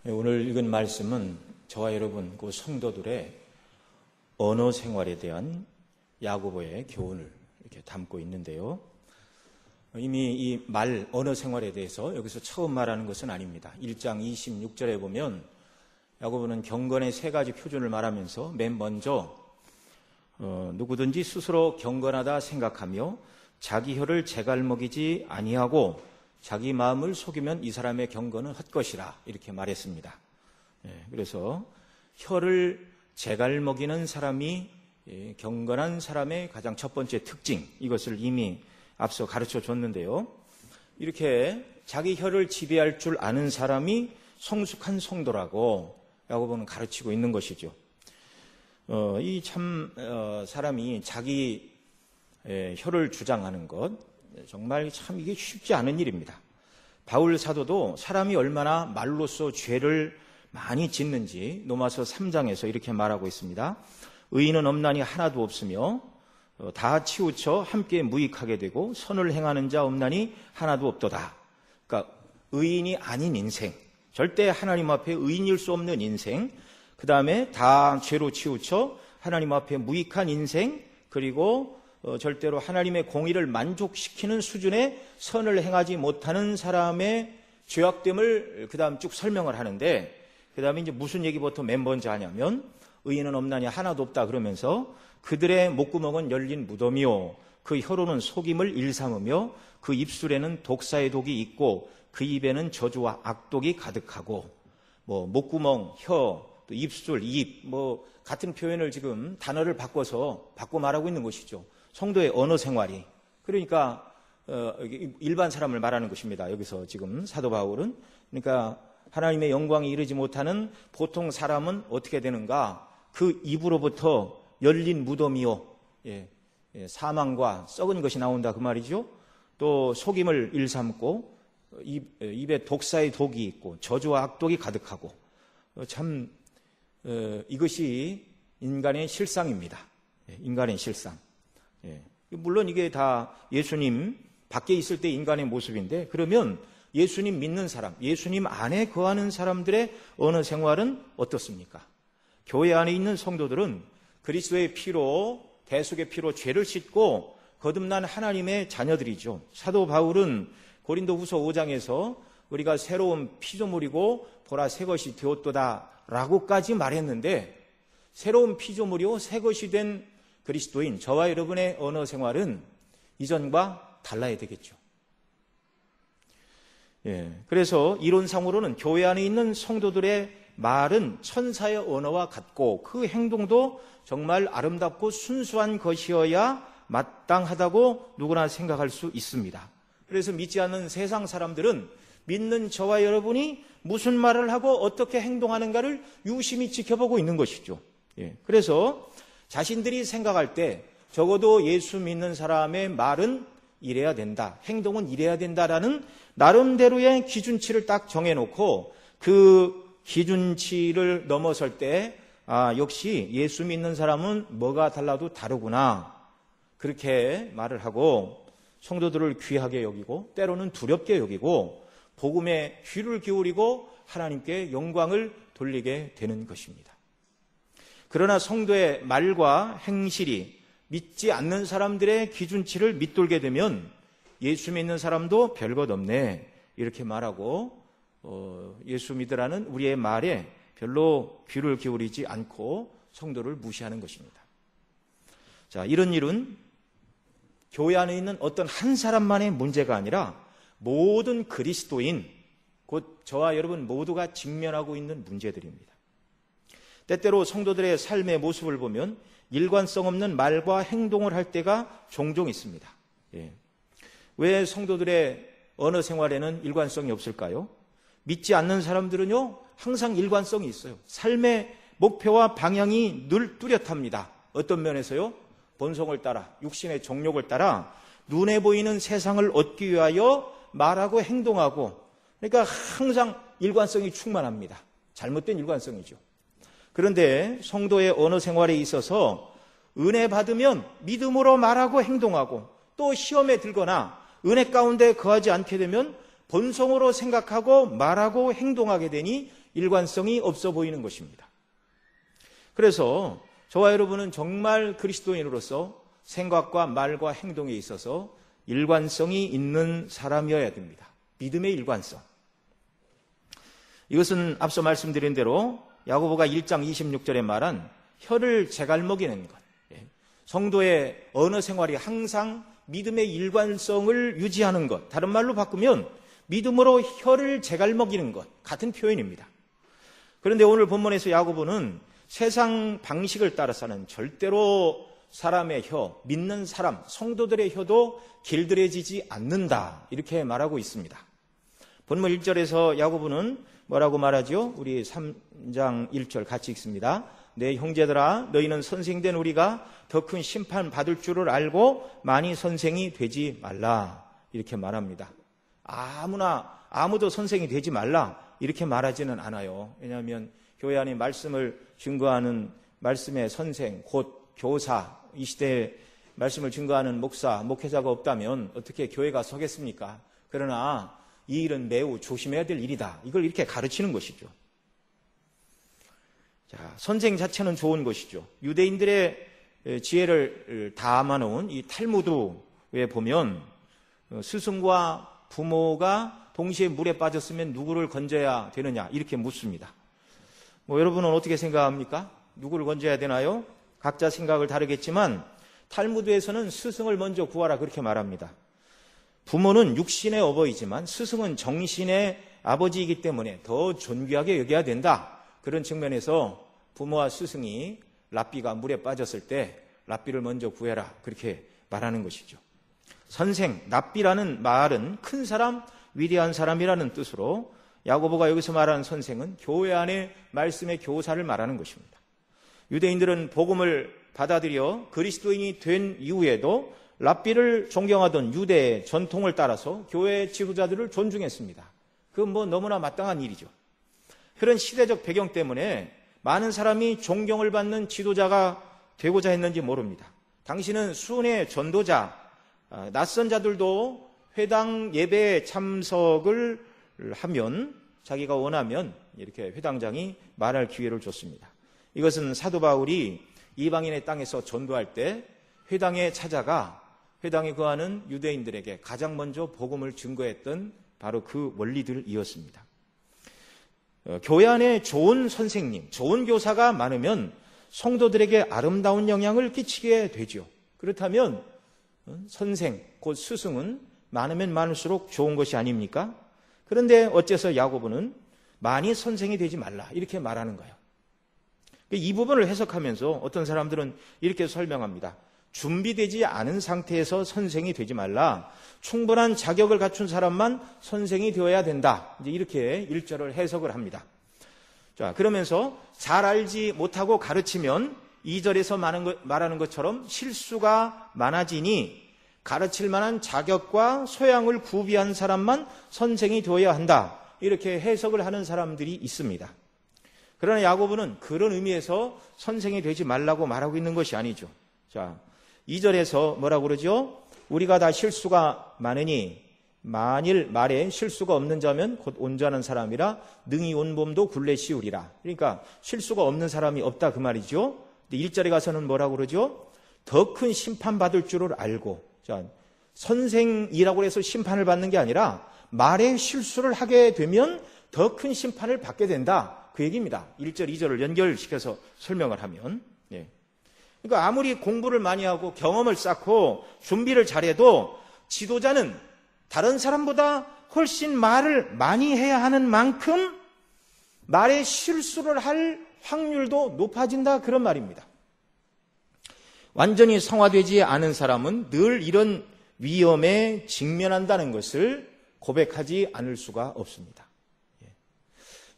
오늘 읽은 말씀은 저와 여러분, 그 성도들의 언어 생활에 대한 야고보의 교훈을 이렇게 담고 있는데요. 이미 이 언어 생활에 대해서 여기서 처음 말하는 것은 아닙니다. 1장 26절에 보면 야고보는 경건의 세 가지 표준을 말하면서 맨 먼저 누구든지 스스로 경건하다 생각하며 자기 혀를 제갈먹이지 아니하고 자기 마음을 속이면 이 사람의 경건은 헛것이라 이렇게 말했습니다. 그래서 혀를 제갈먹이는 사람이 경건한 사람의 가장 첫 번째 특징, 이것을 이미 앞서 가르쳐 줬는데요. 이렇게 자기 혀를 지배할 줄 아는 사람이 성숙한 성도라고 야고보는 가르치고 있는 것이죠. 사람이 자기 혀를 주장하는 것, 정말 참 이게 쉽지 않은 일입니다. 바울 사도도 사람이 얼마나 말로써 죄를 많이 짓는지 로마서 3장에서 이렇게 말하고 있습니다. 의인은 없나니 하나도 없으며 다 치우쳐 함께 무익하게 되고 선을 행하는 자 없나니 하나도 없도다. 그러니까 의인이 아닌 인생, 절대 하나님 앞에 의인일 수 없는 인생, 그 다음에 다 죄로 치우쳐 하나님 앞에 무익한 인생, 그리고 절대로 하나님의 공의를 만족시키는 수준의 선을 행하지 못하는 사람의 죄악됨을 그 다음 쭉 설명을 하는데, 그 다음에 이제 무슨 얘기부터 맨 먼저 하냐면 의인은 없나니 하나도 없다 그러면서 그들의 목구멍은 열린 무덤이요 그 혀로는 속임을 일삼으며 그 입술에는 독사의 독이 있고 그 입에는 저주와 악독이 가득하고, 목구멍, 혀, 또 입술, 입, 같은 표현을 지금 단어를 바꿔 말하고 있는 것이죠. 성도의 언어 생활이. 그러니까 일반 사람을 말하는 것입니다. 여기서 지금 사도 바울은. 그러니까 하나님의 영광에 이르지 못하는 보통 사람은 어떻게 되는가? 그 입으로부터 열린 무덤이요, 사망과 썩은 것이 나온다 그 말이죠. 또 속임을 일삼고 입에 독사의 독이 있고 저주와 악독이 가득하고, 참 이것이 인간의 실상입니다. 인간의 실상. 물론 이게 다 예수님 밖에 있을 때 인간의 모습인데, 그러면 예수님 믿는 사람, 예수님 안에 거하는 사람들의 언어 생활은 어떻습니까? 교회 안에 있는 성도들은 그리스도의 피로, 대속의 피로 죄를 씻고 거듭난 하나님의 자녀들이죠. 사도 바울은 고린도후서 5장에서 우리가 새로운 피조물이고 보라 새 것이 되었도다 라고까지 말했는데, 새로운 피조물이요 새 것이 된 그리스도인 저와 여러분의 언어 생활은 이전과 달라야 되겠죠. 그래서 이론상으로는 교회 안에 있는 성도들의 말은 천사의 언어와 같고 그 행동도 정말 아름답고 순수한 것이어야 마땅하다고 누구나 생각할 수 있습니다. 그래서 믿지 않는 세상 사람들은 믿는 저와 여러분이 무슨 말을 하고 어떻게 행동하는가를 유심히 지켜보고 있는 것이죠. 그래서 자신들이 생각할 때 적어도 예수 믿는 사람의 말은 이래야 된다, 행동은 이래야 된다라는 나름대로의 기준치를 딱 정해놓고 그 기준치를 넘어설 때 역시 예수 믿는 사람은 뭐가 달라도 다르구나, 그렇게 말을 하고 성도들을 귀하게 여기고 때로는 두렵게 여기고 복음에 귀를 기울이고 하나님께 영광을 돌리게 되는 것입니다. 그러나 성도의 말과 행실이 믿지 않는 사람들의 기준치를 밑돌게 되면 예수 믿는 사람도 별것 없네 이렇게 말하고 예수 믿으라는 우리의 말에 별로 귀를 기울이지 않고 성도를 무시하는 것입니다. 자, 이런 일은 교회 안에 있는 어떤 한 사람만의 문제가 아니라 모든 그리스도인, 곧 저와 여러분 모두가 직면하고 있는 문제들입니다. 때때로 성도들의 삶의 모습을 보면 일관성 없는 말과 행동을 할 때가 종종 있습니다. 왜 성도들의 언어 생활에는 일관성이 없을까요? 믿지 않는 사람들은요 항상 일관성이 있어요. 삶의 목표와 방향이 늘 뚜렷합니다. 어떤 면에서요? 본성을 따라, 육신의 정욕을 따라 눈에 보이는 세상을 얻기 위하여 말하고 행동하고, 그러니까 항상 일관성이 충만합니다. 잘못된 일관성이죠. 그런데 성도의 언어 생활에 있어서 은혜 받으면 믿음으로 말하고 행동하고, 또 시험에 들거나 은혜 가운데 거하지 않게 되면 본성으로 생각하고 말하고 행동하게 되니 일관성이 없어 보이는 것입니다. 그래서 저와 여러분은 정말 그리스도인으로서 생각과 말과 행동에 있어서 일관성이 있는 사람이어야 됩니다. 믿음의 일관성. 이것은 앞서 말씀드린 대로 야고보가 1장 26절에 말한 혀를 제갈먹이는 것. 성도의 언어 생활이 항상 믿음의 일관성을 유지하는 것. 다른 말로 바꾸면 믿음으로 혀를 제갈먹이는 것. 같은 표현입니다. 그런데 오늘 본문에서 야고보는 세상 방식을 따라서는 절대로 사람의 혀, 믿는 사람, 성도들의 혀도 길들여지지 않는다. 이렇게 말하고 있습니다. 본문 1절에서 야고보는 뭐라고 말하죠? 우리 3장 1절 같이 읽습니다. 내 형제들아, 너희는 선생된 우리가 더 큰 심판 받을 줄을 알고 많이 선생이 되지 말라. 이렇게 말합니다. 아무도 선생이 되지 말라. 이렇게 말하지는 않아요. 왜냐하면 교회 안에 말씀을 증거하는 말씀의 선생, 곧 교사, 이 시대에 말씀을 증거하는 목사, 목회자가 없다면 어떻게 교회가 서겠습니까? 그러나 이 일은 매우 조심해야 될 일이다. 이걸 이렇게 가르치는 것이죠. 자, 선생 자체는 좋은 것이죠. 유대인들의 지혜를 담아놓은 이 탈무드에 보면 스승과 부모가 동시에 물에 빠졌으면 누구를 건져야 되느냐 이렇게 묻습니다. 여러분은 어떻게 생각합니까? 누구를 건져야 되나요? 각자 생각을 다르겠지만 탈무드에서는 스승을 먼저 구하라 그렇게 말합니다. 부모는 육신의 어버이지만 스승은 정신의 아버지이기 때문에 더 존귀하게 여겨야 된다. 그런 측면에서 부모와 스승이 랍비가 물에 빠졌을 때 랍비를 먼저 구해라 그렇게 말하는 것이죠. 선생, 랍비라는 말은 큰 사람, 위대한 사람이라는 뜻으로 야고보가 여기서 말하는 선생은 교회 안에 말씀의 교사를 말하는 것입니다. 유대인들은 복음을 받아들여 그리스도인이 된 이후에도 랍비를 존경하던 유대의 전통을 따라서 교회 지도자들을 존중했습니다. 그건 너무나 마땅한 일이죠. 그런 시대적 배경 때문에 많은 사람이 존경을 받는 지도자가 되고자 했는지 모릅니다. 당신은 순회 전도자, 낯선 자들도 회당 예배에 참석을 하면 자기가 원하면 이렇게 회당장이 말할 기회를 줬습니다. 이것은 사도 바울이 이방인의 땅에서 전도할 때 회당에 찾아가 회당에 거하는 유대인들에게 가장 먼저 복음을 증거했던 바로 그 원리들이었습니다. 교회 안에 좋은 선생님, 좋은 교사가 많으면 성도들에게 아름다운 영향을 끼치게 되죠. 그렇다면 선생, 곧 스승은 많으면 많을수록 좋은 것이 아닙니까? 그런데 어째서 야고보는 많이 선생이 되지 말라 이렇게 말하는 거예요. 이 부분을 해석하면서 어떤 사람들은 이렇게 설명합니다. 준비되지 않은 상태에서 선생이 되지 말라. 충분한 자격을 갖춘 사람만 선생이 되어야 된다. 이제 이렇게 1절을 해석을 합니다. 자, 그러면서 잘 알지 못하고 가르치면 2절에서 말하는 것처럼 실수가 많아지니 가르칠 만한 자격과 소양을 구비한 사람만 선생이 되어야 한다. 이렇게 해석을 하는 사람들이 있습니다. 그러나 야고보는 그런 의미에서 선생이 되지 말라고 말하고 있는 것이 아니죠. 자, 2절에서 뭐라고 그러죠? 우리가 다 실수가 많으니 만일 말에 실수가 없는 자면 곧 온전한 사람이라 능히 온 몸도 굴레 씌우리라. 그러니까 실수가 없는 사람이 없다 그 말이죠. 근데 1절에 가서는 뭐라고 그러죠? 더 큰 심판 받을 줄을 알고. 자, 선생이라고 해서 심판을 받는 게 아니라 말에 실수를 하게 되면 더 큰 심판을 받게 된다. 그 얘기입니다. 1절, 2절을 연결시켜서 설명을 하면. 예. 그러니까 아무리 공부를 많이 하고 경험을 쌓고 준비를 잘해도 지도자는 다른 사람보다 훨씬 말을 많이 해야 하는 만큼 말에 실수를 할 확률도 높아진다 그런 말입니다. 완전히 성화되지 않은 사람은 늘 이런 위험에 직면한다는 것을 고백하지 않을 수가 없습니다.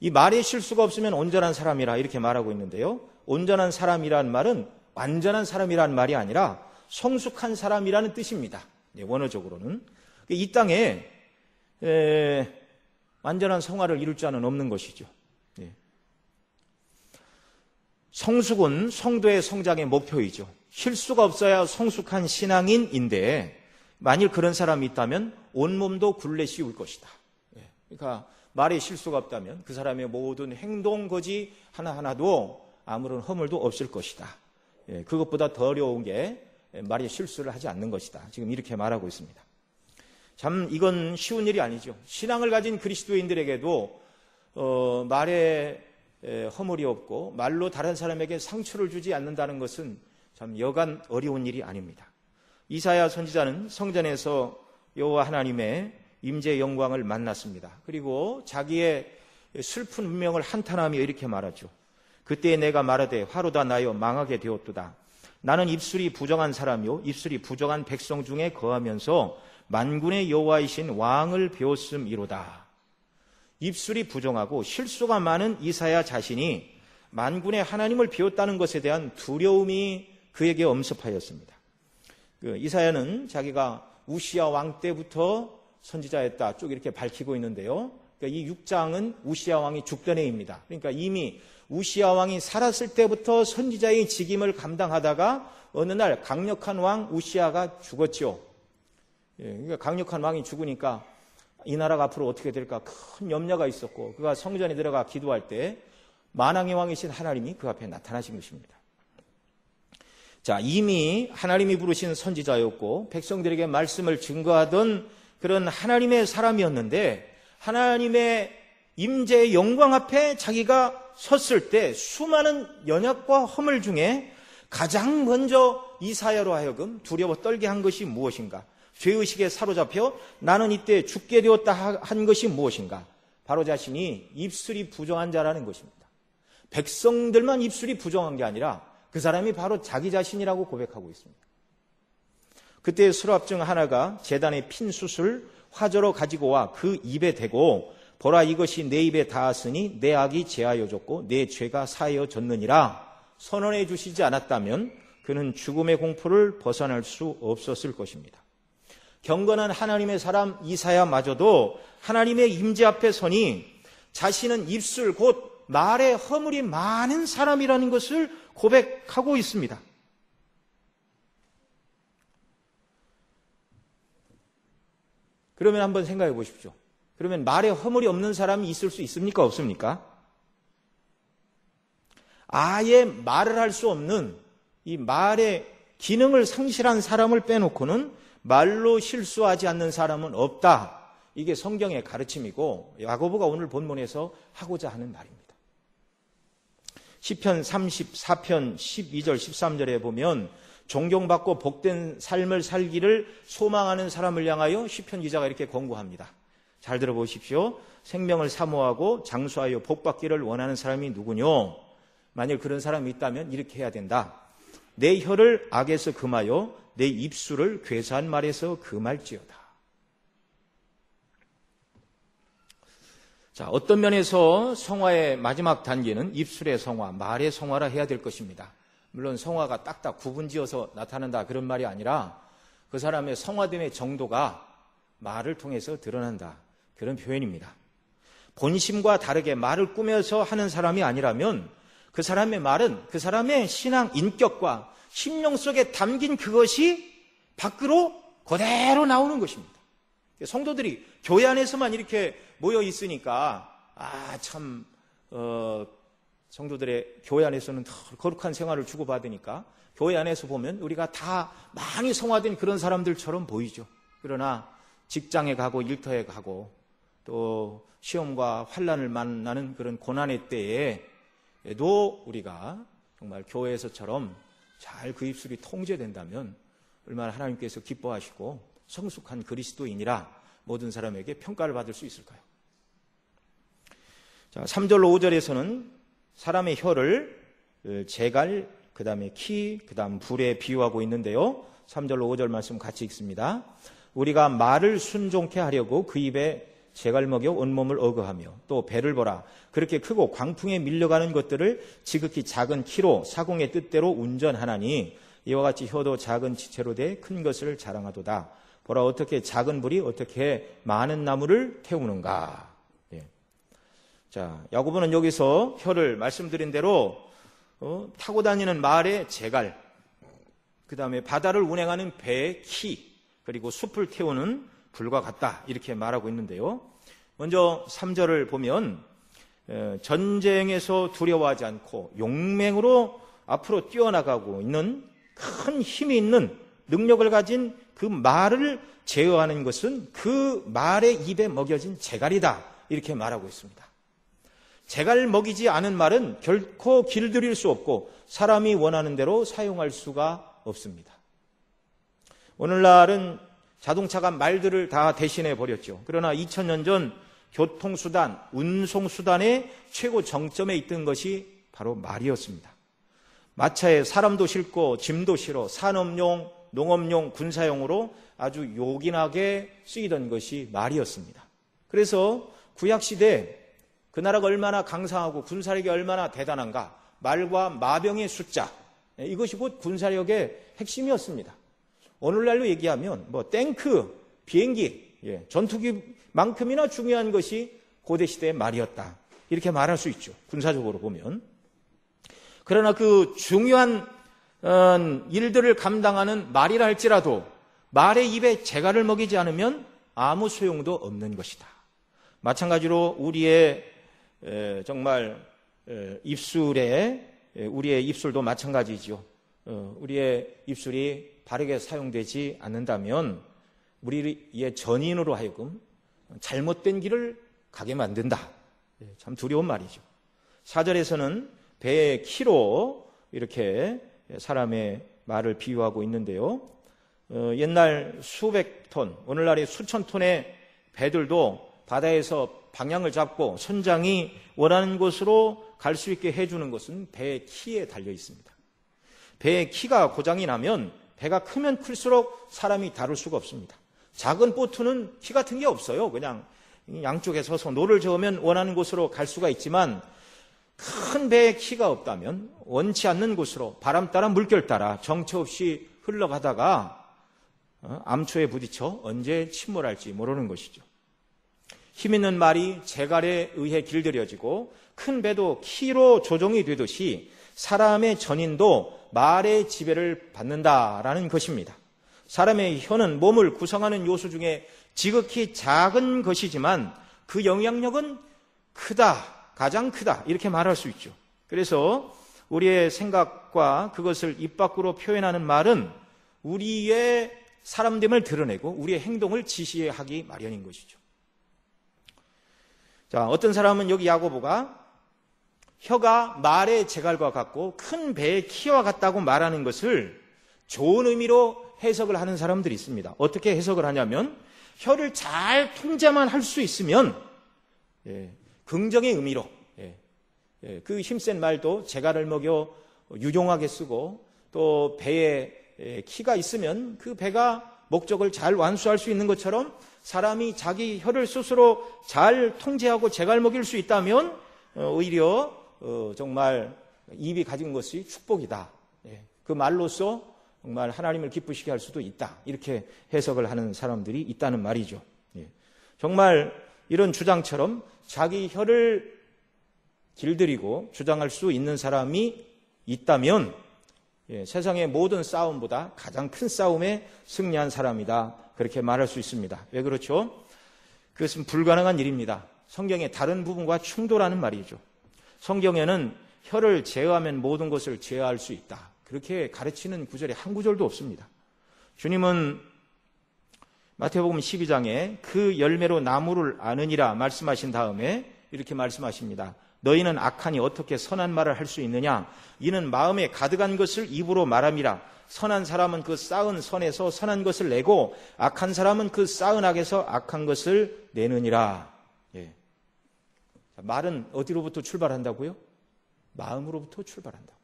이 말에 실수가 없으면 온전한 사람이라 이렇게 말하고 있는데요. 온전한 사람이라는 말은 완전한 사람이라는 말이 아니라 성숙한 사람이라는 뜻입니다. 원어적으로는. 이 땅에 완전한 성화를 이룰 자는 없는 것이죠. 성숙은 성도의 성장의 목표이죠. 실수가 없어야 성숙한 신앙인인데 만일 그런 사람이 있다면 온몸도 굴레 씌울 것이다. 그러니까 말에 실수가 없다면 그 사람의 모든 행동 거지 하나하나도 아무런 허물도 없을 것이다. 그것보다 더 어려운 게 말에 실수를 하지 않는 것이다. 지금 이렇게 말하고 있습니다. 참 이건 쉬운 일이 아니죠. 신앙을 가진 그리스도인들에게도 말에 허물이 없고 말로 다른 사람에게 상처를 주지 않는다는 것은 참 여간 어려운 일이 아닙니다. 이사야 선지자는 성전에서 여호와 하나님의 임재의 영광을 만났습니다. 그리고 자기의 슬픈 운명을 한탄하며 이렇게 말하죠. 그때 내가 말하되 화로다 나여 망하게 되었도다. 나는 입술이 부정한 사람이요 입술이 부정한 백성 중에 거하면서 만군의 여호와이신 왕을 배웠음이로다. 입술이 부정하고 실수가 많은 이사야 자신이 만군의 하나님을 배웠다는 것에 대한 두려움이 그에게 엄습하였습니다. 이사야는 자기가 우시야 왕 때부터 선지자였다 쭉 이렇게 밝히고 있는데요. 그러니까 이 6장은 우시야 왕이 죽던 해입니다. 그러니까 이미 우시야 왕이 살았을 때부터 선지자의 직임을 감당하다가 어느 날 강력한 왕 우시야가 죽었죠. 그러니까 강력한 왕이 죽으니까 이 나라가 앞으로 어떻게 될까 큰 염려가 있었고 그가 성전에 들어가 기도할 때 만왕의 왕이신 하나님이 그 앞에 나타나신 것입니다. 자, 이미 하나님이 부르신 선지자였고 백성들에게 말씀을 증거하던 그런 하나님의 사람이었는데 하나님의 임재의 영광 앞에 자기가 섰을 때 수많은 연약과 허물 중에 가장 먼저 이사야로 하여금 두려워 떨게 한 것이 무엇인가? 죄의식에 사로잡혀 나는 이때 죽게 되었다 한 것이 무엇인가? 바로 자신이 입술이 부정한 자라는 것입니다. 백성들만 입술이 부정한 게 아니라 그 사람이 바로 자기 자신이라고 고백하고 있습니다. 그때 수랍 중 하나가 제단의 핀 숯을 화저로 가지고 와 그 입에 대고 보라 이것이 내 입에 닿았으니 내 악이 제하여졌고 내 죄가 사하여졌느니라 선언해 주시지 않았다면 그는 죽음의 공포를 벗어날 수 없었을 것입니다. 경건한 하나님의 사람 이사야마저도 하나님의 임재 앞에 서니 자신은 입술 곧 말에 허물이 많은 사람이라는 것을 고백하고 있습니다. 그러면 한번 생각해 보십시오. 그러면 말에 허물이 없는 사람이 있을 수 있습니까? 없습니까? 아예 말을 할 수 없는 이 말의 기능을 상실한 사람을 빼놓고는 말로 실수하지 않는 사람은 없다. 이게 성경의 가르침이고 야고보가 오늘 본문에서 하고자 하는 말입니다. 시편 34편 12절 13절에 보면 존경받고 복된 삶을 살기를 소망하는 사람을 향하여 시편 기자가 이렇게 권고합니다. 잘 들어보십시오. 생명을 사모하고 장수하여 복받기를 원하는 사람이 누구뇨? 만일 그런 사람이 있다면 이렇게 해야 된다. 내 혀를 악에서 금하여 내 입술을 괴사한 말에서 금할지어다. 자, 어떤 면에서 성화의 마지막 단계는 입술의 성화, 말의 성화라 해야 될 것입니다. 물론 성화가 딱딱 구분지어서 나타난다 그런 말이 아니라 그 사람의 성화됨의 정도가 말을 통해서 드러난다 그런 표현입니다. 본심과 다르게 말을 꾸며서 하는 사람이 아니라면 그 사람의 말은 그 사람의 신앙 인격과 심령 속에 담긴 그것이 밖으로 그대로 나오는 것입니다. 성도들이 교회 안에서만 이렇게 모여 있으니까 성도들의 교회 안에서는 더 거룩한 생활을 주고받으니까 교회 안에서 보면 우리가 다 많이 성화된 그런 사람들처럼 보이죠. 그러나 직장에 가고 일터에 가고 또 시험과 환난을 만나는 그런 고난의 때에도 우리가 정말 교회에서처럼 잘 그 입술이 통제된다면 얼마나 하나님께서 기뻐하시고 성숙한 그리스도인이라 모든 사람에게 평가를 받을 수 있을까요? 자, 3절로 5절에서는 사람의 혀를 재갈, 그 다음에 키, 그 다음 불에 비유하고 있는데요. 3절로 5절 말씀 같이 읽습니다. 우리가 말을 순종케 하려고 그 입에 재갈 먹여 온몸을 어거하며 또 배를 보라. 그렇게 크고 광풍에 밀려가는 것들을 지극히 작은 키로 사공의 뜻대로 운전하나니 이와 같이 혀도 작은 지체로 돼 큰 것을 자랑하도다. 보라 어떻게 작은 불이 어떻게 많은 나무를 태우는가. 자, 야고보는 여기서 혀를 말씀드린 대로 타고 다니는 말의 재갈, 그 다음에 바다를 운행하는 배의 키, 그리고 숲을 태우는 불과 같다 이렇게 말하고 있는데요. 먼저 3절을 보면 전쟁에서 두려워하지 않고 용맹으로 앞으로 뛰어나가고 있는 큰 힘이 있는 능력을 가진 그 말을 제어하는 것은 그 말의 입에 먹여진 재갈이다, 이렇게 말하고 있습니다. 재갈 먹이지 않은 말은 결코 길들일 수 없고 사람이 원하는 대로 사용할 수가 없습니다. 오늘날은 자동차가 말들을 다 대신해 버렸죠. 그러나 2000년 전 교통수단, 운송수단의 최고 정점에 있던 것이 바로 말이었습니다. 마차에 사람도 싣고 짐도 실어 산업용, 농업용, 군사용으로 아주 요긴하게 쓰이던 것이 말이었습니다. 그래서 구약시대 그 나라가 얼마나 강성하고 군사력이 얼마나 대단한가, 말과 마병의 숫자, 이것이 곧 군사력의 핵심이었습니다. 오늘날로 얘기하면 탱크, 비행기, 전투기만큼이나 중요한 것이 고대시대의 말이었다, 이렇게 말할 수 있죠. 군사적으로 보면. 그러나 그 중요한 일들을 감당하는 말이라 할지라도 말의 입에 재갈을 먹이지 않으면 아무 소용도 없는 것이다. 마찬가지로 우리의 정말 입술에, 우리의 입술도 마찬가지죠. 우리의 입술이 바르게 사용되지 않는다면 우리의 전인으로 하여금 잘못된 길을 가게 만든다. 참 두려운 말이죠. 4절에서는 배의 키로 이렇게 사람의 말을 비유하고 있는데요. 옛날 수백 톤, 오늘날의 수천 톤의 배들도 바다에서 방향을 잡고 선장이 원하는 곳으로 갈 수 있게 해주는 것은 배의 키에 달려 있습니다. 배의 키가 고장이 나면 배가 크면 클수록 사람이 다룰 수가 없습니다. 작은 보트는 키 같은 게 없어요. 그냥 양쪽에 서서 노를 저으면 원하는 곳으로 갈 수가 있지만 큰 배의 키가 없다면 원치 않는 곳으로 바람 따라 물결 따라 정처 없이 흘러가다가 암초에 부딪혀 언제 침몰할지 모르는 것이죠. 힘 있는 말이 재갈에 의해 길들여지고 큰 배도 키로 조종이 되듯이 사람의 전인도 말의 지배를 받는다라는 것입니다. 사람의 혀는 몸을 구성하는 요소 중에 지극히 작은 것이지만 그 영향력은 크다, 가장 크다, 이렇게 말할 수 있죠. 그래서 우리의 생각과 그것을 입 밖으로 표현하는 말은 우리의 사람됨을 드러내고 우리의 행동을 지시하기 마련인 것이죠. 자, 어떤 사람은 여기 야고보가 혀가 말의 재갈과 같고 큰 배의 키와 같다고 말하는 것을 좋은 의미로 해석을 하는 사람들이 있습니다. 어떻게 해석을 하냐면 혀를 잘 통제만 할 수 있으면 긍정의 의미로 그 힘센 말도 재갈을 먹여 유용하게 쓰고 또 배에 키가 있으면 그 배가 목적을 잘 완수할 수 있는 것처럼 사람이 자기 혀를 스스로 잘 통제하고 재갈 먹일 수 있다면 오히려 정말 입이 가진 것이 축복이다. 그 말로써 정말 하나님을 기쁘시게 할 수도 있다. 이렇게 해석을 하는 사람들이 있다는 말이죠. 정말 이런 주장처럼 자기 혀를 길들이고 주장할 수 있는 사람이 있다면 세상의 모든 싸움보다 가장 큰 싸움에 승리한 사람이다. 그렇게 말할 수 있습니다. 왜 그렇죠? 그것은 불가능한 일입니다. 성경의 다른 부분과 충돌하는 말이죠. 성경에는 혀를 제어하면 모든 것을 제어할 수 있다. 그렇게 가르치는 구절이 한 구절도 없습니다. 주님은 마태복음 12장에 그 열매로 나무를 아느니라 말씀하신 다음에 이렇게 말씀하십니다. 너희는 악하니 어떻게 선한 말을 할 수 있느냐? 이는 마음에 가득한 것을 입으로 말함이라. 선한 사람은 그 쌓은 선에서 선한 것을 내고 악한 사람은 그 쌓은 악에서 악한 것을 내느니라. 말은 어디로부터 출발한다고요? 마음으로부터 출발한다고요.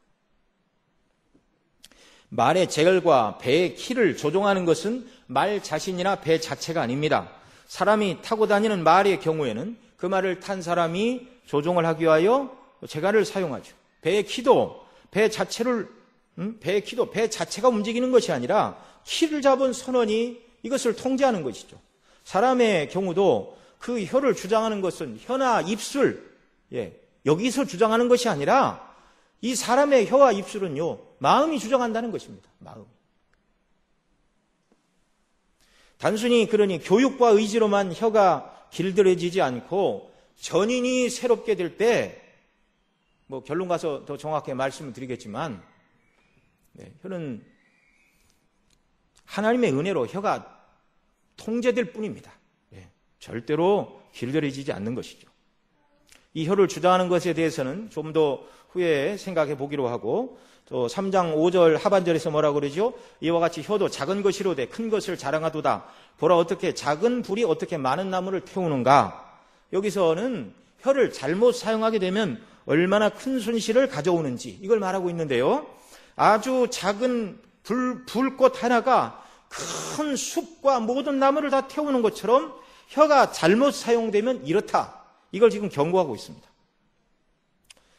말의 재갈과 배의 키를 조종하는 것은 말 자신이나 배 자체가 아닙니다. 사람이 타고 다니는 말의 경우에는 그 말을 탄 사람이 조종을 하기 위하여 재갈을 사용하죠. 배의 키도 배 자체가 움직이는 것이 아니라 키를 잡은 선원이 이것을 통제하는 것이죠. 사람의 경우도 그 혀를 주장하는 것은 혀나 입술, 여기서 주장하는 것이 아니라 이 사람의 혀와 입술은요, 마음이 주장한다는 것입니다. 마음이. 단순히 그러니 교육과 의지로만 혀가 길들여지지 않고 전인이 새롭게 될 때, 결론 가서 더 정확하게 말씀을 드리겠지만, 혀는 하나님의 은혜로 혀가 통제될 뿐입니다. 절대로 길들여지지 않는 것이죠. 이 혀를 주장하는 것에 대해서는 좀 더 후에 생각해 보기로 하고, 또 3장 5절 하반절에서 뭐라고 그러죠? 이와 같이 혀도 작은 것이로되 큰 것을 자랑하도다. 보라 어떻게 작은 불이 어떻게 많은 나무를 태우는가. 여기서는 혀를 잘못 사용하게 되면 얼마나 큰 손실을 가져오는지 이걸 말하고 있는데요. 아주 작은 불꽃 하나가 큰 숲과 모든 나무를 다 태우는 것처럼 혀가 잘못 사용되면 이렇다. 이걸 지금 경고하고 있습니다.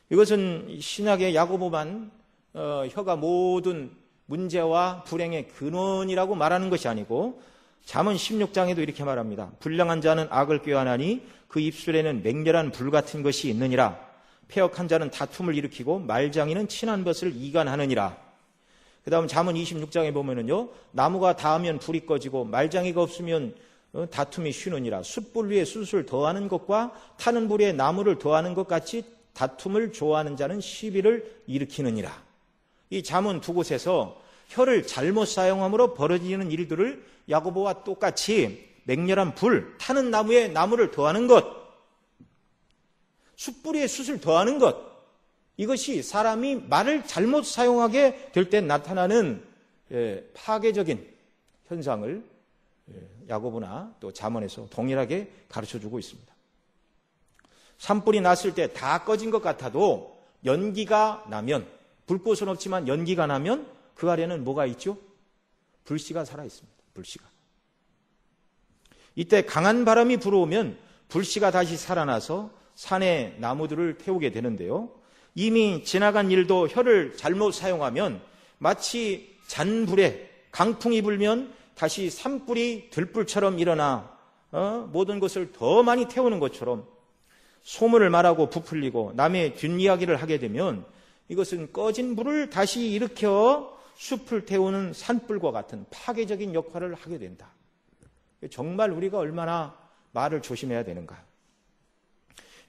이것은 신약의 야고보만 혀가 모든 문제와 불행의 근원이라고 말하는 것이 아니고 잠언 16장에도 이렇게 말합니다. 불량한 자는 악을 꾀하나니 그 입술에는 맹렬한 불 같은 것이 있느니라. 패역한 자는 다툼을 일으키고 말장이는 친한 것을 이간하느니라. 그 다음 잠언 26장에 보면은요, 나무가 닿으면 불이 꺼지고 말장이가 없으면 다툼이 쉬느니라. 숯불 위에 숯을 더하는 것과 타는 불에 나무를 더하는 것 같이 다툼을 좋아하는 자는 시비를 일으키느니라. 이 잠언 두 곳에서 혀를 잘못 사용함으로 벌어지는 일들을 야고보와 똑같이 맹렬한 불, 타는 나무에 나무를 더하는 것, 숯불 위에 숯을 더하는 것, 이것이 사람이 말을 잘못 사용하게 될 때 나타나는 파괴적인 현상을 야고보나 또 잠언에서 동일하게 가르쳐주고 있습니다. 산불이 났을 때 다 꺼진 것 같아도 연기가 나면, 불꽃은 없지만 연기가 나면 그 아래는 뭐가 있죠? 불씨가 살아있습니다. 불씨가. 이때 강한 바람이 불어오면 불씨가 다시 살아나서 산의 나무들을 태우게 되는데요. 이미 지나간 일도 혀를 잘못 사용하면 마치 잔불에 강풍이 불면 다시 산불이 들불처럼 일어나 모든 것을 더 많이 태우는 것처럼 소문을 말하고 부풀리고 남의 뒷이야기를 하게 되면 이것은 꺼진 불을 다시 일으켜 숲을 태우는 산불과 같은 파괴적인 역할을 하게 된다. 정말 우리가 얼마나 말을 조심해야 되는가.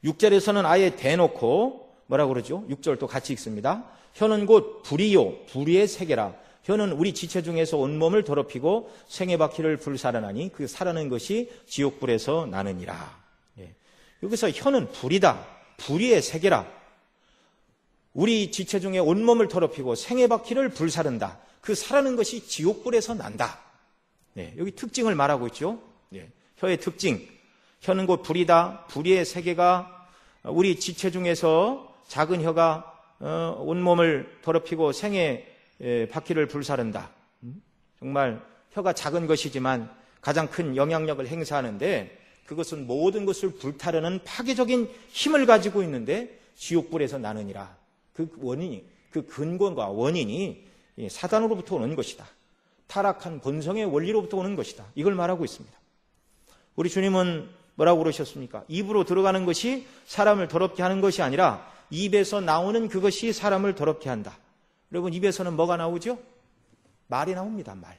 6절에서는 아예 대놓고 뭐라고 그러죠? 6절 또 같이 읽습니다. 혀는 곧 불이요 불의의 세계라. 혀는 우리 지체 중에서 온몸을 더럽히고 생의 바퀴를 불살아나니 그 살아난 것이 지옥불에서 나느니라. 여기서 혀는 불이다. 불의의 세계라. 우리 지체 중에 온몸을 더럽히고 생의 바퀴를 불사른다. 그 살아난 것이 지옥불에서 난다. 여기 특징을 말하고 있죠. 혀의 특징. 혀는 곧 불이다. 불의의 세계가 우리 지체 중에서 작은 혀가 온몸을 더럽히고 생의 바퀴를 불사른다. 정말 혀가 작은 것이지만 가장 큰 영향력을 행사하는데 그것은 모든 것을 불타르는 파괴적인 힘을 가지고 있는데 지옥불에서 나느니라. 그 원인이, 그 근본과 원인이 사단으로부터 오는 것이다. 타락한 본성의 원리로부터 오는 것이다. 이걸 말하고 있습니다. 우리 주님은 뭐라고 그러셨습니까? 입으로 들어가는 것이 사람을 더럽게 하는 것이 아니라 입에서 나오는 그것이 사람을 더럽게 한다. 여러분, 입에서는 뭐가 나오죠? 말이 나옵니다. 말.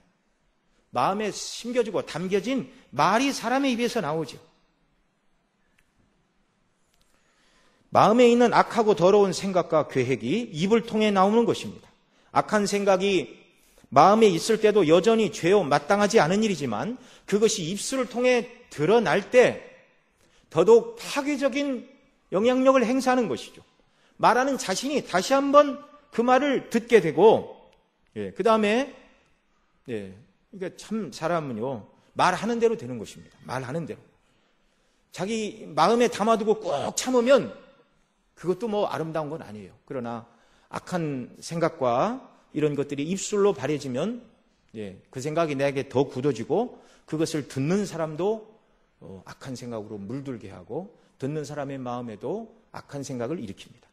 마음에 심겨지고 담겨진 말이 사람의 입에서 나오죠. 마음에 있는 악하고 더러운 생각과 계획이 입을 통해 나오는 것입니다. 악한 생각이 마음에 있을 때도 여전히 죄요 마땅하지 않은 일이지만 그것이 입술을 통해 드러날 때 더더욱 파괴적인 영향력을 행사하는 것이죠. 말하는 자신이 다시 한번 그 말을 듣게 되고, 그 다음에, 그러니까 참 사람은요, 말하는 대로 되는 것입니다. 말하는 대로. 자기 마음에 담아두고 꼭 참으면 그것도 뭐 아름다운 건 아니에요. 그러나 악한 생각과 이런 것들이 입술로 발해지면 그 생각이 내게 더 굳어지고 그것을 듣는 사람도 악한 생각으로 물들게 하고 듣는 사람의 마음에도 악한 생각을 일으킵니다.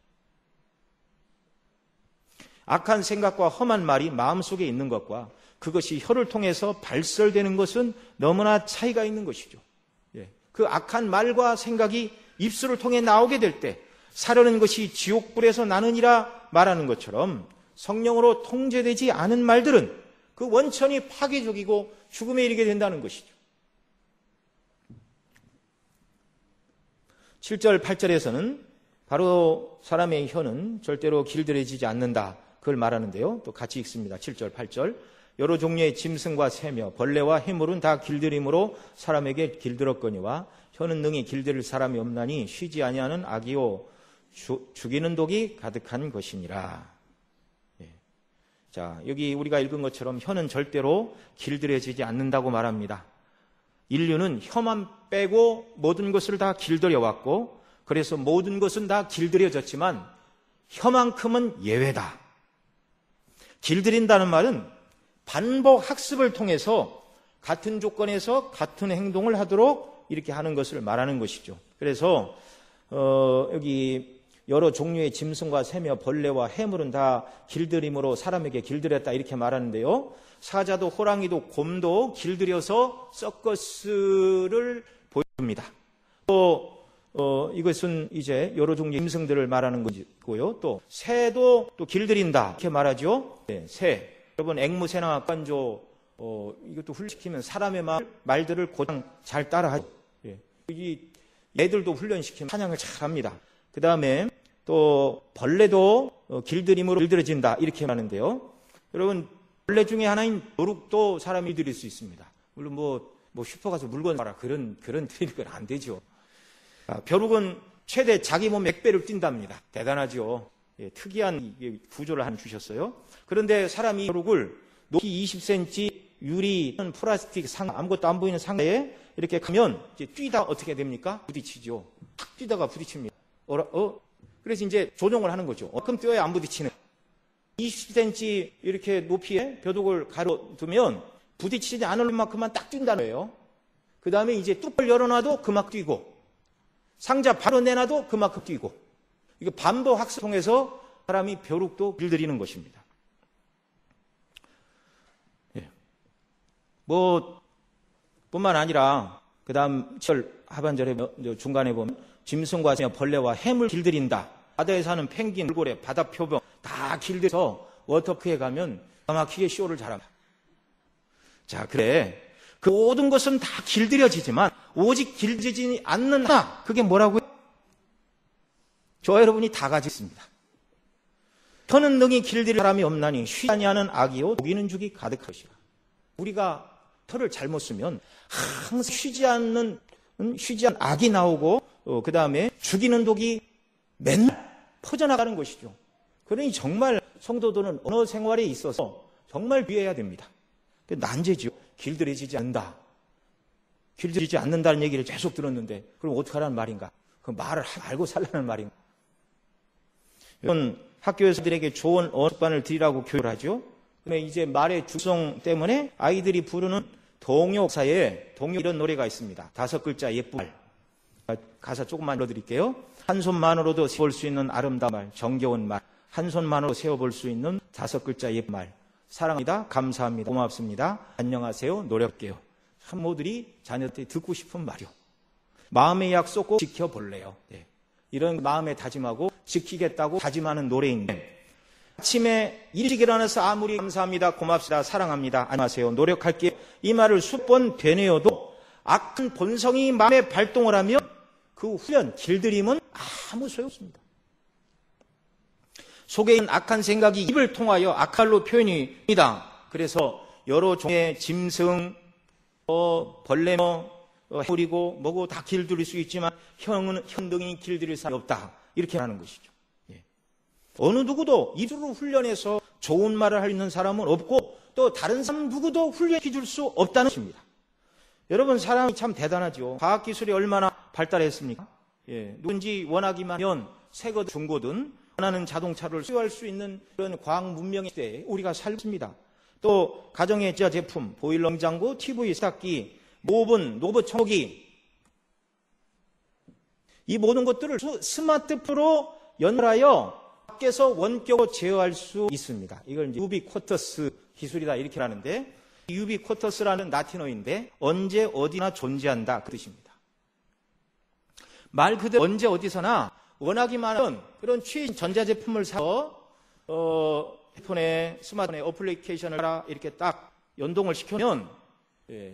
악한 생각과 험한 말이 마음속에 있는 것과 그것이 혀를 통해서 발설되는 것은 너무나 차이가 있는 것이죠. 그 악한 말과 생각이 입술을 통해 나오게 될 때 사려는 것이 지옥불에서 나느니라 말하는 것처럼 성령으로 통제되지 않은 말들은 그 원천이 파괴적이고 죽음에 이르게 된다는 것이죠. 7절, 8절에서는 바로 사람의 혀는 절대로 길들여지지 않는다. 그걸 말하는데요. 또 같이 읽습니다. 7절, 8절. 여러 종류의 짐승과 새며 벌레와 해물은 다 길들임으로 사람에게 길들었거니와 혀는 능히 길들일 사람이 없나니 쉬지 아니하는 악이요 죽이는 독이 가득한 것이니라. 자, 여기 우리가 읽은 것처럼 혀는 절대로 길들여지지 않는다고 말합니다. 인류는 혀만 빼고 모든 것을 다 길들여 왔고, 그래서 모든 것은 다 길들여졌지만 혀만큼은 예외다. 길들인다는 말은 반복 학습을 통해서 같은 조건에서 같은 행동을 하도록 이렇게 하는 것을 말하는 것이죠. 그래서 여기 여러 종류의 짐승과 새며 벌레와 해물은 다 길들임으로 사람에게 길들였다 이렇게 말하는데요. 사자도 호랑이도 곰도 길들여서 서커스를 보여줍니다. 또 이것은 이제 여러 종류의 짐승들을 말하는 것이고요. 또 새도 또 길들인다 이렇게 말하죠. 네, 새. 여러분 앵무새나 관조 이것도 훈련시키면 사람의 말들을 곧장 잘 따라하죠. 이 애들도 훈련시키면 사냥을 잘합니다. 그 다음에 또 벌레도 길들임으로 길들여진다 이렇게 말하는데요. 여러분 벌레 중에 하나인 벼룩도 사람이 길들일 수 있습니다. 물론 뭐 슈퍼 가서 물건 사라 그런 트릭은 안 되죠. 벼룩은 최대 자기 몸 100배를 뛴답니다. 대단하죠. 특이한 구조를 하나 주셨어요. 그런데 사람이 벼룩을 높이 20cm 유리 플라스틱 상 아무것도 안 보이는 상자에 이렇게 가면 이제 뛰다 어떻게 됩니까? 부딪히죠. 탁 뛰다가 부딪힙니다. 그래서 이제 조정을 하는 거죠. 그럼 뛰어야 안 부딪히네. 20cm 이렇게 높이에 벼룩을 가로두면 부딪히지 않을 만큼만 딱 뛴다는 거예요. 그 다음에 이제 뚜껑을 열어놔도 그만큼 뛰고 상자 바로 내놔도 그만큼 뛰고 이거 반복 학습을 통해서 사람이 벼룩도 길들이는 것입니다. 뿐만 아니라 그 다음 하반절에 중간에 보면 짐승과 벌레와 해물 길들인다. 바다에 사는 펭귄, 돌고래, 바다 표범 다 길들여서 워터크에 가면 정확하게 쇼를 잘합니다. 자, 그래. 그 모든 것은 다 길들여지지만 오직 길들이지 않는 하나. 그게 뭐라고요? 저와 여러분이 다 가지고 있습니다. 혀는 능히 길들일 사람이 없나니 쉬지 아니하는 악이요 독이는 죽이 가득할 것이라. 우리가 혀를 잘못 쓰면 항상 쉬지 않는 악이 나오고 그 다음에 죽이는 독이 맨날 퍼져나가는 것이죠. 그러니 정말 성도들은 언어 생활에 있어서 정말 유의해야 됩니다. 난제죠. 길들여지지 않는다. 길들이지 않는다는 얘기를 계속 들었는데 그럼 어떻게 하라는 말인가? 그 말을 알고 살라는 말인가? 이건 학교에서들에게 좋은 언어 습관을 들이라고 교육을 하죠. 근데 이제 말의 중성 때문에 아이들이 부르는 동요사에 이런 노래가 있습니다. 5글자 예쁜 말. 가사 조금만 읽어드릴게요. 한 손만으로도 세워볼 수 있는 아름다운 말, 정겨운 말. 한 손만으로 세워볼 수 있는 5글자 예쁜 말. 사랑합니다. 감사합니다. 고맙습니다. 안녕하세요. 노력할게요. 부모들이 자녀들이 듣고 싶은 말이요. 마음의 약속 꼭 지켜볼래요. 네. 이런 마음에 다짐하고 지키겠다고 다짐하는 노래인데 아침에 일찍 일어나서 아무리 감사합니다. 고맙습니다. 사랑합니다. 안녕하세요. 노력할게요. 이 말을 수십 번 되뇌어도 악한 본성이 마음에 발동을 하면 그 훈련, 길들임은 아무 소용없습니다. 속에 있는 악한 생각이 입을 통하여 악할로 표현이 됩니다. 그래서 여러 종의 짐승, 벌레, 해물이고 뭐고 다 길들일 수 있지만 현등이 길들일 사람이 없다. 이렇게 하는 것이죠. 어느 누구도 입으로 훈련해서 좋은 말을 할 수 있는 사람은 없고 또 다른 사람 누구도 훈련해 줄 수 없다는 것입니다. 여러분 사람이 참 대단하죠. 과학기술이 얼마나 발달했습니까? 누군지 원하기만 하면 새거든 중고든 원하는 자동차를 수요할 수 있는 그런 과학 문명의 시대에 우리가 살고 있습니다. 또 가정의 제품, 보일러 냉장고, TV, 세탁기, 오븐, 로봇 청소기 이 모든 것들을 스마트폰으로 연결하여 밖에서 원격으로 제어할 수 있습니다. 이걸 이제 유비쿼터스 기술이다 이렇게 하는데 유비쿼터스라는 라틴어인데 언제 어디나 존재한다 그 뜻입니다. 말 그대로 언제 어디서나 원하기만 하면 그런 최신 전자제품을 사서 스마트폰에 어플리케이션을 이렇게 딱 연동을 시켜면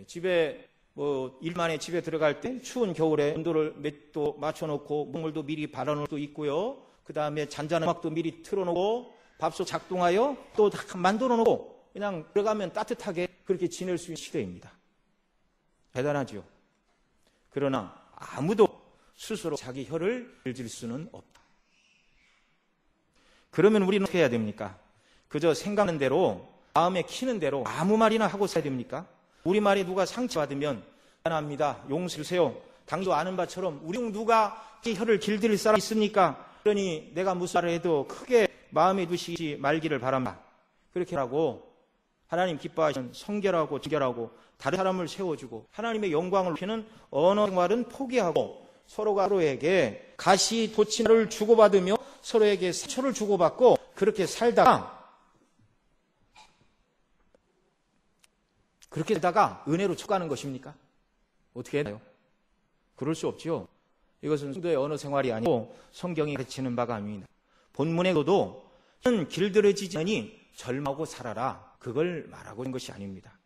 집에 뭐 일만에 집에 들어갈 때 추운 겨울에 온도를 몇 도 맞춰놓고 먹물도 미리 발라놓을 수도 있고요. 그 다음에 잔잔한 음악도 미리 틀어놓고 밥솥 작동하여 또 만들어놓고 그냥 들어가면 따뜻하게 그렇게 지낼 수 있는 시대입니다. 대단하죠. 그러나 아무도 스스로 자기 혀를 길질 수는 없다. 그러면 우리는 어떻게 해야 됩니까? 그저 생각하는 대로 마음에 키는 대로 아무 말이나 하고 살아야 됩니까? 우리 말에 누가 상처받으면 미안합니다. 용서해 주세요. 당신도 아는 바처럼 우리 중 누가 혀를 길들일 사람이 있습니까? 그러니 내가 무슨 말을 해도 크게 마음에 두시지 말기를 바랍니다. 그렇게 하고 하나님 기뻐하시는 성결하고 정결하고 다른 사람을 세워주고 하나님의 영광을 높이는 언어 생활은 포기하고 서로가 서로에게 가시 도치를 주고받으며 서로에게 상처를 주고받고 그렇게 살다가 은혜로 척가는 것입니까? 어떻게 해야 해요? 그럴 수 없죠. 이것은 성도의 언어 생활이 아니고 성경이 가르치는 바가 아닙니다. 본문에도 혀는 길들여지지 않으니 절망하고 살아라. 그걸 말하고 있는 것이 아닙니다.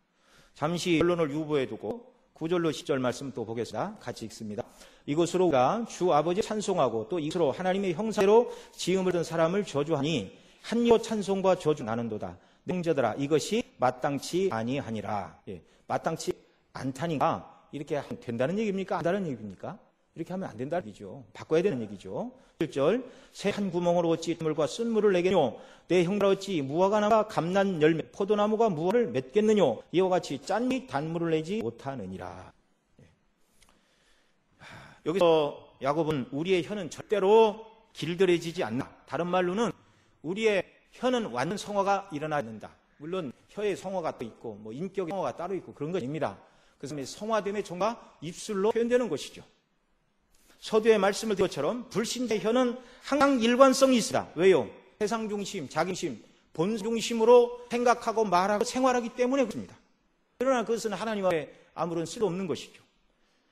잠시 결론을 유보해 두고 9절로 10절 말씀 또 보겠습니다. 같이 읽습니다. 이것으로 우리가 주 아버지 찬송하고 또 이것으로 하나님의 형상대로 지음을 든 사람을 저주하니 한 입으로 찬송과 저주 나는도다. 형제들아 이것이 마땅치 아니하니라. 마땅치 않다니까 이렇게 하면 된다는 얘기입니까? 안 된다는 얘기입니까? 이렇게 하면 안 된다는 얘기죠. 바꿔야 되는 얘기죠. 1절 새 한 구멍으로 어찌 물과 쓴 물을 내겠뇨 내 형제라 어찌 무화과 나무가 감난 열매 포도나무가 무화과를 맺겠느뇨 이와 같이 짠이 단물을 내지 못하느니라. 여기서 야곱은 우리의 혀는 절대로 길들여지지 않는다. 다른 말로는 우리의 혀는 완전 성화가 일어나야 된다. 물론 혀의 성화가 또 있고 뭐 인격의 성화가 따로 있고 그런 것입니다. 그래서 성화됨의 종가 입술로 표현되는 것이죠. 서두에 말씀을 드린 것처럼 불신자의 혀는 항상 일관성이 있으라. 왜요? 세상 중심, 자기 중심, 본 중심으로 생각하고 말하고 생활하기 때문에 그렇습니다. 그러나 그것은 하나님 앞에 아무런 쓸모없는 것이죠.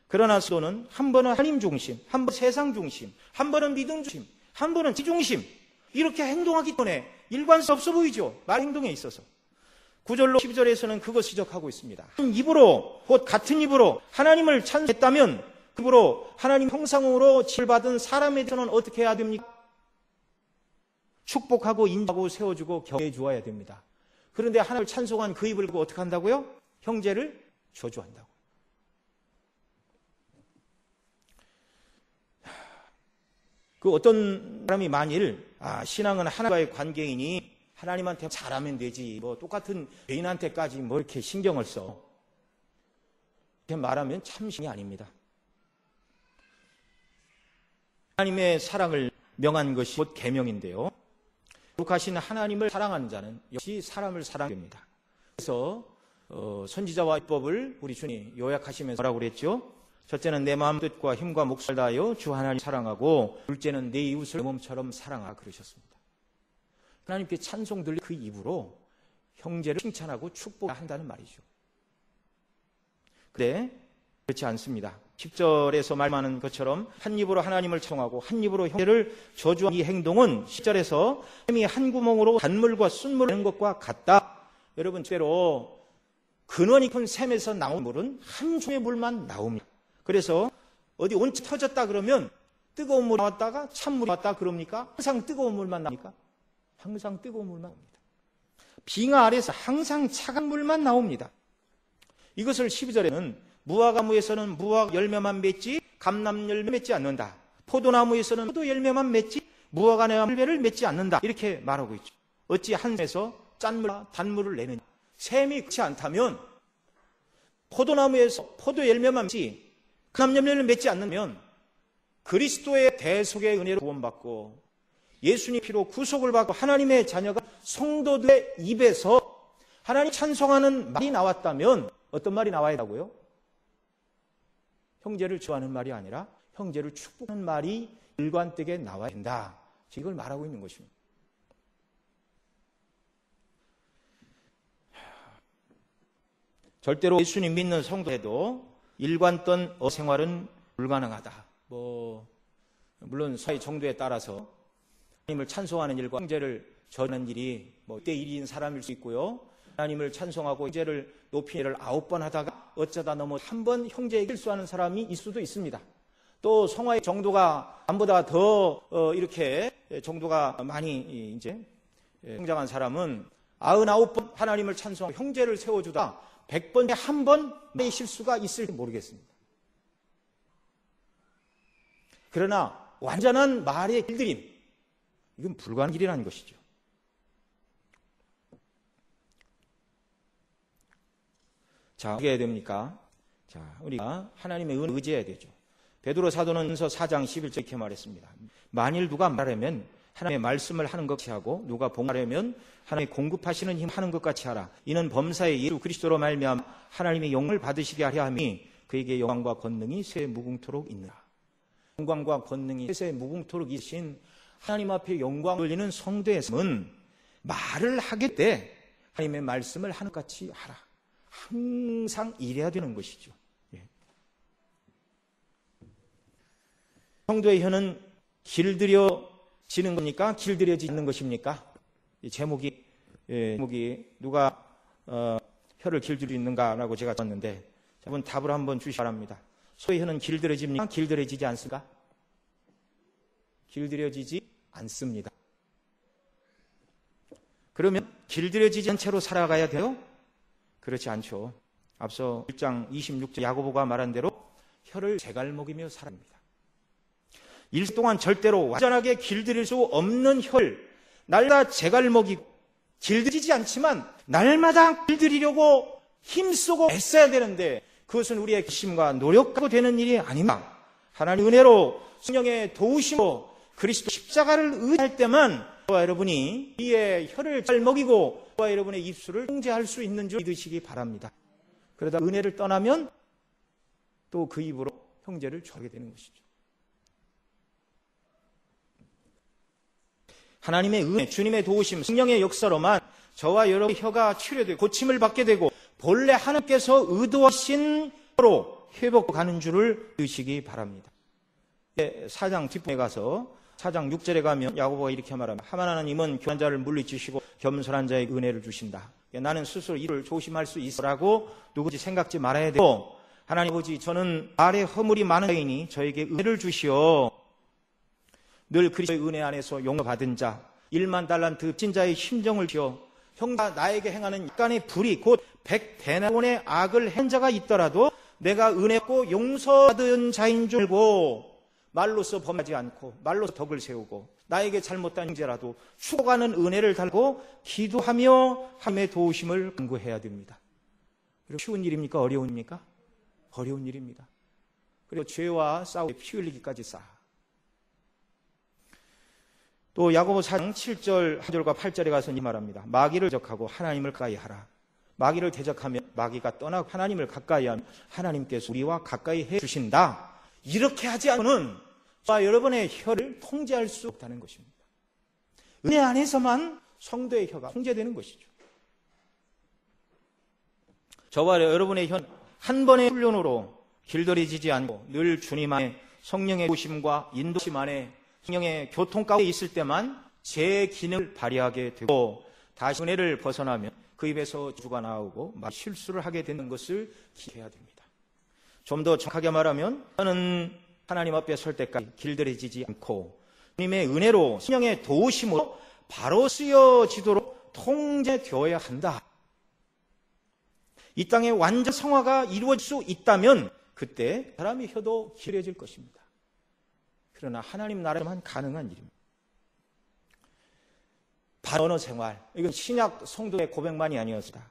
그러나 수도는 한 번은 하나님 중심, 한 번 세상 중심, 한 번은 믿음 중심, 한 번은 지 중심 이렇게 행동하기 때문에 일관성 없어 보이죠. 말 행동에 있어서. 9절로 12절에서는 그것을 지적하고 있습니다. 한 입으로 곧 같은 입으로 하나님을 찬송했다면 입으로 하나님 형상으로 지을받은 사람에 대해서는 어떻게 해야 됩니까? 축복하고 인정하고 세워주고 격려해 주어야 됩니다. 그런데 하나님을 찬송한 그 입을 어떻게 한다고요? 형제를 저주한다고. 그 어떤 사람이 만일 신앙은 하나님과의 관계이니 하나님한테 잘하면 되지 뭐 똑같은 죄인한테까지 뭐 이렇게 신경을 써 이렇게 말하면 참 신이 아닙니다. 하나님의 사랑을 명한 것이 곧 계명인데요. 거룩하신 하나님을 사랑하는 자는 역시 사람을 사랑합니다. 그래서 선지자와 율법을 우리 주님 요약하시면서 뭐라고 그랬죠? 첫째는 내 마음 뜻과 힘과 목숨을 다하여 주 하나님 사랑하고 둘째는 내 이웃을 내 몸처럼 사랑하라 그러셨습니다. 하나님께 찬송 들릴 그 입으로 형제를 칭찬하고 축복한다는 말이죠. 그런데 그렇지 않습니다. 10절에서 말하는 것처럼 한 입으로 하나님을 찬송하고 한 입으로 형제를 저주하는 이 행동은 10절에서 햄이 한 구멍으로 단물과 쓴물을 내는 것과 같다. 여러분 때로 근원이 큰 샘에서 나온 물은 한 주의 물만 나옵니다. 그래서 어디 온치 터졌다 그러면 뜨거운 물이 나왔다가 찬물이 나왔다 그럽니까? 항상 뜨거운 물만 나옵니까? 항상 뜨거운 물만 나옵니다. 빙하 아래서 항상 차가운 물만 나옵니다. 이것을 12절에는 무화과나무에서는 무화과 열매만 맺지 감람 열매 맺지 않는다. 포도나무에서는 포도 열매만 맺지 무화과 열매를 맺지 않는다. 이렇게 말하고 있죠. 어찌 한 샘에서 짠물과 단물을 내느냐. 샘이 그렇지 않다면 포도나무에서 포도 열매만 맺지 감람 열매를 맺지 않으면 그리스도의 대속의 은혜로 구원받고 예수님 피로 구속을 받고 하나님의 자녀가 성도들의 입에서 하나님 찬송하는 말이 나왔다면 어떤 말이 나와야 하고요? 형제를 좋아하는 말이 아니라 형제를 축복하는 말이 일관되게 나와야 된다. 이걸 말하고 있는 것입니다. 절대로 예수님 믿는 성도에도 일관된 생활은 불가능하다. 물론 사회 정도에 따라서 하나님을 찬송하는 일과 형제를 저주하는 일이 1대 1인 사람일 수 있고요. 하나님을 찬송하고 형제를 높이는 일을 9번 하다가 어쩌다 넘어 한 번 형제에게 실수하는 사람이 있을 수도 있습니다. 또 성화의 정도가 남보다 더 이렇게 정도가 많이 이제 성장한 사람은 99번 하나님을 찬송하고 형제를 세워주다 100번에 한 번의 실수가 있을지 모르겠습니다. 그러나 완전한 말의 길들임, 이건 불가능한 일이라는 것이죠. 자, 어떻게 해야 됩니까? 자, 우리가 하나님의 은혜에 의지해야 되죠. 베드로 사도는서 4장 11절 이렇게 말했습니다. 만일 누가 말하면 하나님의 말씀을 하는 것 같이 하고 누가 봉하려면 하나님의 공급하시는 힘 하는 것 같이 하라. 이는 범사에 예수 그리스도로 말미암아 하나님의 영을 받으시게 하려 함이 그에게 영광과 권능이 세세 무궁토록 있느라. 영광과 권능이 세세 무궁토록 있으신 하나님 앞에 영광 돌리는 성도의 삶은 말을 하게 때 하나님의 말씀을 하는 것 같이 하라. 항상 이래야 되는 것이죠. 예. 성도의 혀는 길들여지는 겁니까? 길들여지는 것입니까? 이 제목이 누가 혀를 길들이는가라고 제가 썼는데, 여러분 답을 한번 주시기 바랍니다. 소의 혀는 길들여집니까? 길들여지지 않습니까? 길들여지지 않습니다. 그러면 길들여지지 않은 채로 살아가야 돼요? 그렇지 않죠. 앞서 1장 26절 야고보가 말한 대로 혀를 제갈먹이며 살아야 합니다. 일생 동안 절대로 완전하게 길들일 수 없는 혀를 날마다 제갈먹이고 길들이지 않지만 날마다 길들이려고 힘쓰고 애써야 되는데 그것은 우리의 기심과 노력하고 되는 일이 아닙니다. 하나님 은혜로 성령의 도우심으로 그리스도 십자가를 의지할 때만 저와 여러분이 이의 혀를 잘 먹이고 저와 여러분의 입술을 통제할 수 있는 줄 믿으시기 바랍니다. 그러다 은혜를 떠나면 또 그 입으로 형제를 죄하게 되는 것이죠. 하나님의 은혜, 주님의 도우심, 성령의 역사로만 저와 여러분의 혀가 치료되고 고침을 받게 되고 본래 하나님께서 의도하신 혀로 회복가는 줄을 믿으시기 바랍니다. 4장 뒷부분에 가서 4장 6절에 가면 야고보가 이렇게 말합니다. 하나님은 교만한 자를 물리치시고 겸손한 자에게 은혜를 주신다. 나는 스스로 이를 조심할 수 있어라고 누구지 생각지 말아야 되고, 하나님 아버지 저는 말에 허물이 많은 자이니 저에게 은혜를 주시어 늘 그리스도의 은혜 안에서 용서받은 자 1만 달란트 진 자의 심정을 지어 형가 나에게 행하는 약간의 불의 곧 100데나리온의 악을 한 자가 있더라도 내가 은혜받고 용서받은 자인 줄 알고 말로써 범하지 않고 말로써 덕을 세우고 나에게 잘못한 형제라도 축복하는 은혜를 달고 기도하며 하나님의 도우심을 간구해야 됩니다. 그리고 쉬운 일입니까? 어려운 일입니까? 어려운 일입니다. 그리고 죄와 싸우고 피 흘리기까지 쌓아. 또 야고보 4장 7절 1절과 8절에 가서 이 말합니다. 마귀를 대적하고 하나님을 가까이 하라. 마귀를 대적하면 마귀가 떠나고 하나님을 가까이 하면 하나님께서 우리와 가까이 해 주신다. 이렇게 하지 않고는 저와 여러분의 혀를 통제할 수 없다는 것입니다. 은혜 안에서만 성도의 혀가 통제되는 것이죠. 저와 여러분의 혀는 한 번의 훈련으로 길들여지지 않고 늘 주님 안에 성령의 도우심과 인도심 안에 성령의 교통 가운데 있을 때만 제 기능을 발휘하게 되고 다시 은혜를 벗어나면 그 입에서 주가 나오고 실수를 하게 되는 것을 기해야 됩니다. 좀 더 정확하게 말하면 저는 하나님 앞에 설 때까지 길들여지지 않고 주님의 은혜로 성령의 도우심으로 바로 쓰여지도록 통제되어야 한다. 이 땅에 완전 성화가 이루어질 수 있다면 그때 사람의 혀도 길어질 것입니다. 그러나 하나님 나라만 가능한 일입니다. 언어 생활, 이건 신약 성도의 고백만이 아니었습니다.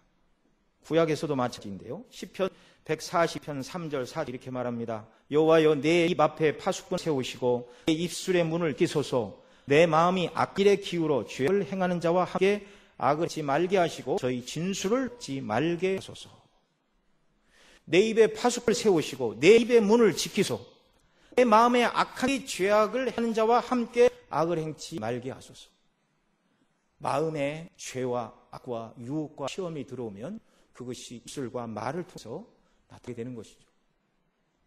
구약에서도 마찬가지인데요. 시편 140편 3절 4절 이렇게 말합니다. 여호와여 내 입 앞에 파수꾼 세우시고 내 입술의 문을 기소서. 내 마음이 악길에 기울어 죄를 행하는 자와 함께 악을 하지 말게 하시고 저희 진술을 하지 말게 하소서. 내 입에 파수꾼을 세우시고 내 입의 문을 지키소. 내 마음에 악하게 죄악을 하는 자와 함께 악을 행치 말게 하소서. 마음에 죄와 악과 유혹과 시험이 들어오면 그것이 입술과 말을 통해서 나타나게 되는 것이죠.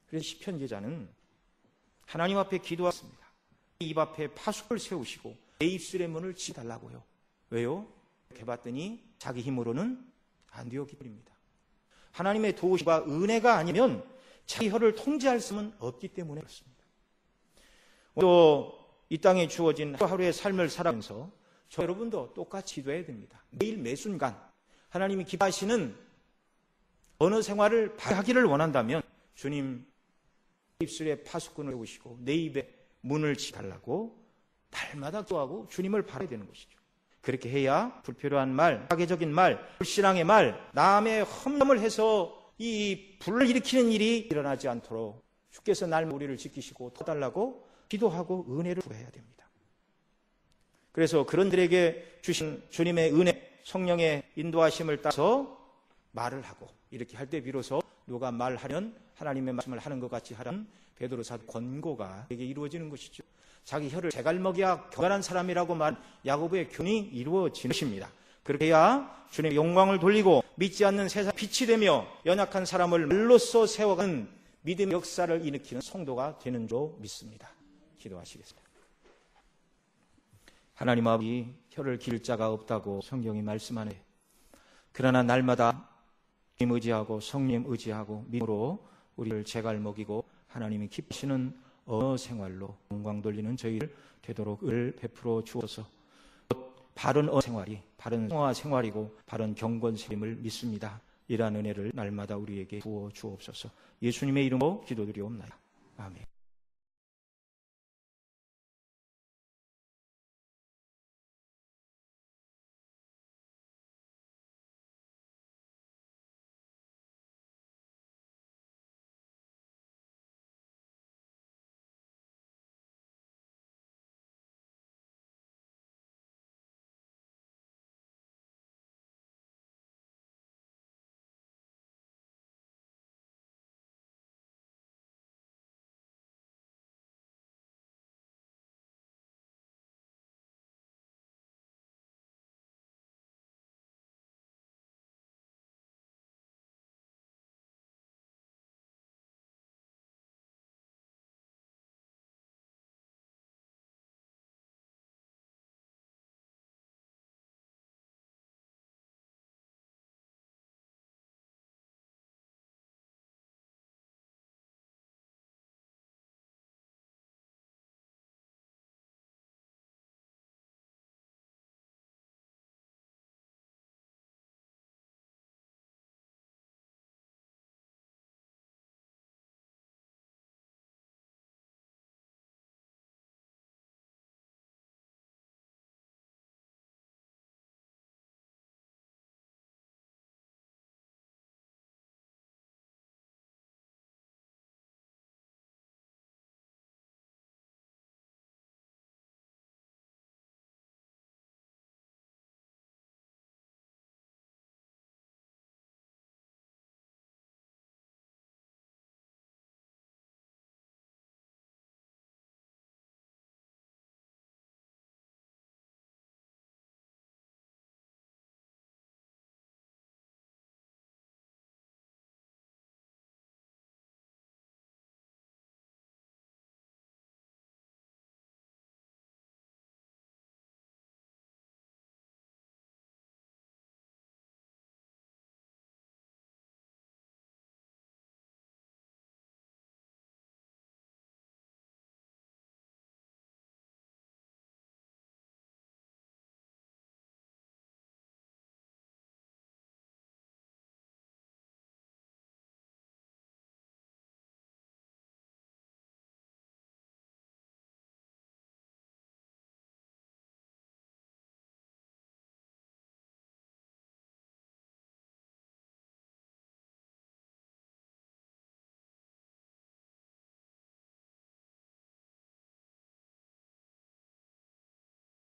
그래서 시편 기자는 하나님 앞에 기도했습니다. 입 앞에 파수꾼을 세우시고 내 입술의 문을 지달라고요. 왜요? 이렇게 봤더니 자기 힘으로는 안 되었기 때문입니다. 하나님의 도우심과 은혜가 아니면 자기 혀를 통제할 수는 없기 때문에 그렇습니다. 또 이 땅에 주어진 하루의 삶을 살아가면서 저 여러분도 똑같이 기도해야 됩니다. 매일 매순간 하나님이 기뻐하시는 언어 생활을 하기를 원한다면 주님 입술에 파수꾼을 세우시고 내 입에 문을 달라고 날마다 기도하고 주님을 바라야 되는 것이죠. 그렇게 해야 불필요한 말, 파괴적인 말, 불신앙의 말, 남의 험담을 해서 이 불을 일으키는 일이 일어나지 않도록 주께서 날 우리를 지키시고 도와달라고 기도하고 은혜를 구해야 됩니다. 그래서 그런들에게 주신 주님의 은혜, 성령의 인도하심을 따라서 말을 하고 이렇게 할 때 비로소 누가 말하면 하나님의 말씀을 하는 것 같이 하라는 베드로 사도 권고가 이게 이루어지는 것이죠. 자기 혀를 제갈먹이야 교만한 사람이라고 말한 야고보의 교훈이 이루어지는 것입니다. 그렇게 해야 주님의 영광을 돌리고 믿지 않는 세상 빛이 되며 연약한 사람을 말로써 세워가는 믿음의 역사를 일으키는 성도가 되는 줄 믿습니다. 기도하시겠습니다. 하나님 아버지, 혀를 길 자가 없다고 성경이 말씀하네. 그러나 날마다 주님 의지하고 성령 의지하고 믿음으로 우리를 제갈먹이고 하나님이 기쁘시는 언어 생활로 영광 돌리는 저희를 되도록 을 베풀어 주어서 바른 언어 생활이 바른 성화 생활이고 바른 경건 생활임을 믿습니다. 이러한 은혜를 날마다 우리에게 부어 주옵소서. 예수님의 이름으로 기도드리옵나이다. 아멘.